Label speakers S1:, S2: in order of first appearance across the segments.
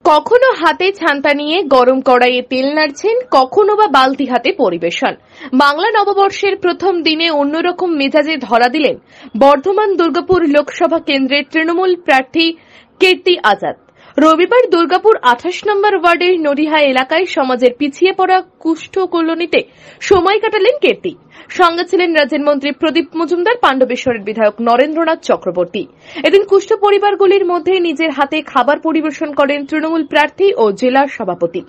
S1: কখনো হাতে ছান্তা নিয়ে গরম কড়াইয়ে তেল নাড়ছেন, কখনো বা বালতি হাতে পরিবেশন। বাংলা নববর্ষের প্রথম দিনে অন্যরকম মেজাজে ধরা দিলেন বর্ধমান দুর্গাপুর লোকসভা কেন্দ্রের তৃণমূল প্রার্থী কীর্তি আজাদ। রবিবার দুর্গাপুর 28 নম্বর ওয়ার্ডের নডিহা এলাকায় সমাজের পিছিয়ে পড়া কুষ্ঠ কলোনিতে সময় কাটালেন কীর্তি। সঙ্গে ছিলেন রাজ্যের মন্ত্রী প্রদীপ মজুমদার, পাণ্ডবেশ্বরের বিধায়ক নরেন্দ্রনাথ চক্রবর্তী। এদিন কুষ্ঠ পরিবারগুলির মধ্যে নিজের হাতে খাবার পরিবেশন করেন তৃণমূল প্রার্থী ও জেলার সভাপতি।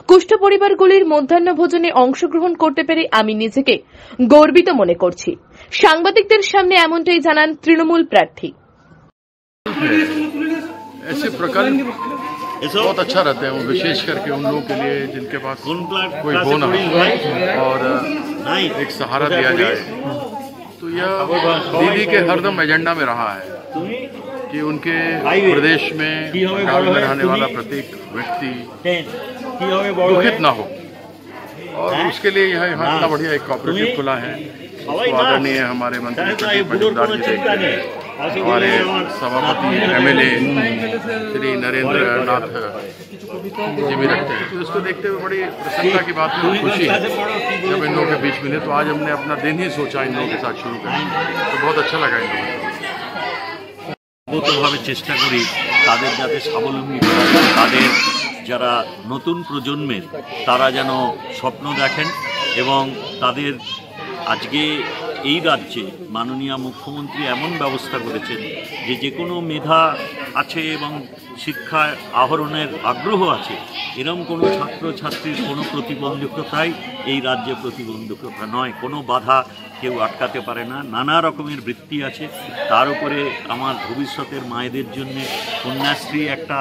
S1: কুষ্ঠ পরিবারগুলির মধ্যাহ্ন ভোজনে অংশগ্রহণ করতে পেরে আমি নিজেকে গর্বিত মনে করছি। সাংবাদিকদের সামনে এমনটাই জানান তৃণমূল প্রার্থী।
S2: ऐसे प्रकल्प बहुत अच्छा रहता है, वो विशेष करके उन लोगों के लिए जिनके पास कोई हो ना और एक सहारा दिया जाए। तो यह दीदी के हरदम एजेंडा में रहा है कि उनके प्रदेश में रहने वाला प्रत्येक व्यक्ति दुखित ना हो, और उसके लिए यह इतना बढ़िया एक कोऑपरेटिव खुला है। आदरणीय हमारे मंत्री प्रदीप मजूमदार जी देखते हैं, हमारे सभापति एमएलए श्री नरेंद्र नाथ जी भी रखते हैं। तो इसको देखते हुए बड़ी प्रसन्नता की बात है, खुशी है जब इन लोगों के बीच मिले। तो आज हमने अपना दिन ही सोचा इन लोगों के साथ शुरू करने, तो बहुत अच्छा लगा इन लोगों को।
S3: ভাবে চেষ্টা করি তাদের যাতে স্বাবলম্বী করা যায়, তাদের যারা নতুন প্রজন্মের তারা যেন স্বপ্ন দেখেন এবং তাদের আজকে এই রাজ্যে মাননীয় মুখ্যমন্ত্রী এমন ব্যবস্থা করেছেন যে কোনো মেধা আছে এবং শিক্ষা আহরণের আগ্রহ আছে, এরকম কোনো ছাত্রছাত্রীর কোনো প্রতিবন্ধকতাই এই রাজ্যে প্রতিবন্ধকতা নয়, কোনো বাধা কেউ আটকাতে পারে না। নানা রকমের বৃত্তি আছে। তার উপরে আমার ভবিষ্যতের মায়েদের জন্য কন্যাশ্রী একটা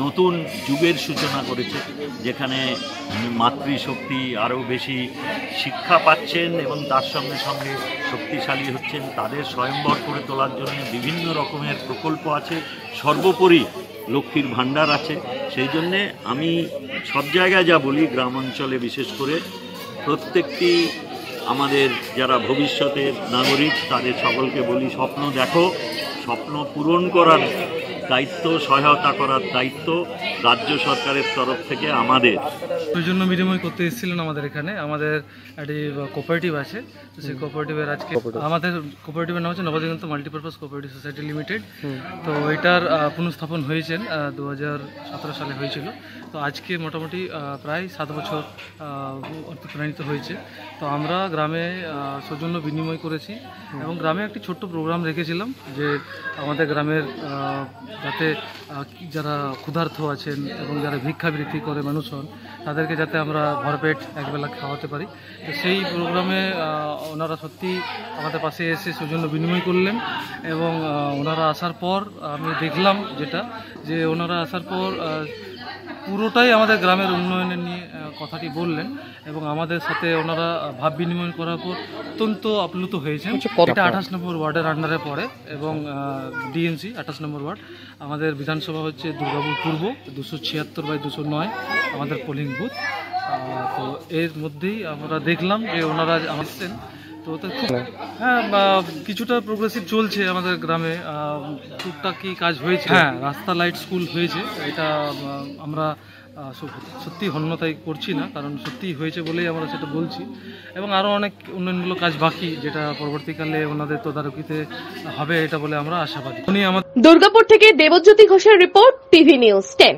S3: নতুন যুগের সূচনা করেছে, যেখানে মাতৃশক্তি আরও বেশি শিক্ষা পাচ্ছেন এবং তার সঙ্গে সঙ্গে শক্তিশালী হচ্ছেন। তাদের স্বয়ম্বর করে তোলার জন্য বিভিন্ন রকমের প্রকল্প আছে, সর্বোপরি লক্ষ্মীর ভাণ্ডার আছে। সেই জন্যে আমি সব জায়গায় যা বলি, গ্রাম অঞ্চলে বিশেষ করে প্রত্যেকটি আমাদের যারা ভবিষ্যতের নাগরিক তাদের সকলকে বলি, স্বপ্ন দেখো, স্বপ্ন পূরণ করার দায়িত্ব, সহায়তা করার দায়িত্ব রাজ্য সরকারের তরফ থেকে আমাদের।
S4: ওই জন্য বিনিময় করতে এসেছিলেন আমাদের এখানে। আমাদের একটি কোঅপারেটিভ আছে, তো সেই কোঅপারেটিভের আজকে আমাদের কোঅপারেটিভের নাম হচ্ছে Nabadiganta multipurpose cooperative society limited. তো এটার পুনঃস্থাপন হয়েছেন 2017 সালে হয়েছিল। তো আজকে মোটামুটি প্রায় 7 বছর অতিক্রান্ত হয়েছে। তো আমরা গ্রামে সৌজন্য বিনিময় করেছি এবং গ্রামে একটি ছোট্ট প্রোগ্রাম রেখেছিলাম যে আমাদের গ্রামের যাতে যারা ক্ষুধার্ত আছেন এবং যারা ভিক্ষাবৃত্তি করে মানুষ হন তাদেরকে যাতে আমরা ভরপেট একবেলা খাওয়াতে পারি। তো সেই প্রোগ্রামে ওনারা সত্যি আমাদের পাশে এসে সৌজন্য বিনিময় করলেন এবং ওনারা আসার পর আমি দেখলাম যে ওনারা আসার পর পুরোটাই আমাদের গ্রামের উন্নয়নের নিয়ে কথাটি বললেন এবং আমাদের সাথে ওনারা ভাব বিনিময় করার পর অত্যন্ত আপ্লুত হয়েছেন। এটা 28 নম্বর ওয়ার্ডের আন্ডারে পড়ে এবং ডিএনসি 28 নম্বর ওয়ার্ড। আমাদের বিধানসভা হচ্ছে দুর্গাপুর পূর্ব 276/209 আমাদের পোলিং বুথ। তো এর মধ্যেই আমরা দেখলাম যে ওনারা আসছেন। তো খুব কিছুটা প্রোগ্রেসিভ চলছে আমাদের গ্রামে, টুকটাক কি কাজ হয়েছে। রাস্তা, লাইট, স্কুল হয়েছে। এটা আমরা সত্যি হন্যতাই করছি না, কারণ সত্যি হয়েছে বলেই আমরা সেটা বলছি। এবং আরও অনেক উন্নয়নমূলক কাজ বাকি, যেটা পরবর্তীকালে ওনাদের তদারকিতে হবে এটা বলে আমরা আশাবাদী। উনি আমাদের
S1: দুর্গাপুর থেকে দেবজ্যোতি ঘোষের রিপোর্ট, টিভি নিউজ 10।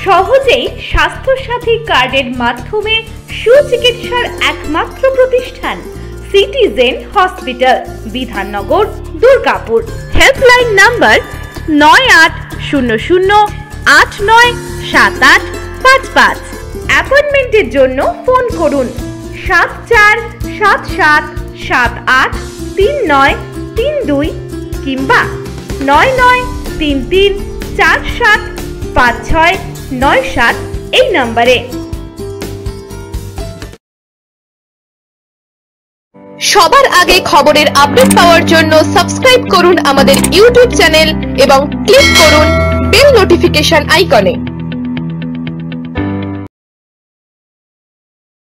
S5: সহজেই স্বাস্থ্যসাথী কার্ডের মাধ্যমে সুচিকিৎসার একমাত্র প্রতিষ্ঠান citizen hospital, Bidhannagar, Durgapur. Helpline number 9800897855। অ্যাপয়েন্টমেন্টের জন্য ফোন করুন 7477783932 কিংবা 9933475697 এই নম্বরে।
S1: সবার আগে খবরের আপডেট পাওয়ার জন্য সাবস্ক্রাইব করুন আমাদের ইউটিউব চ্যানেল এবং ক্লিক করুন বেল নোটিফিকেশন আইকনে।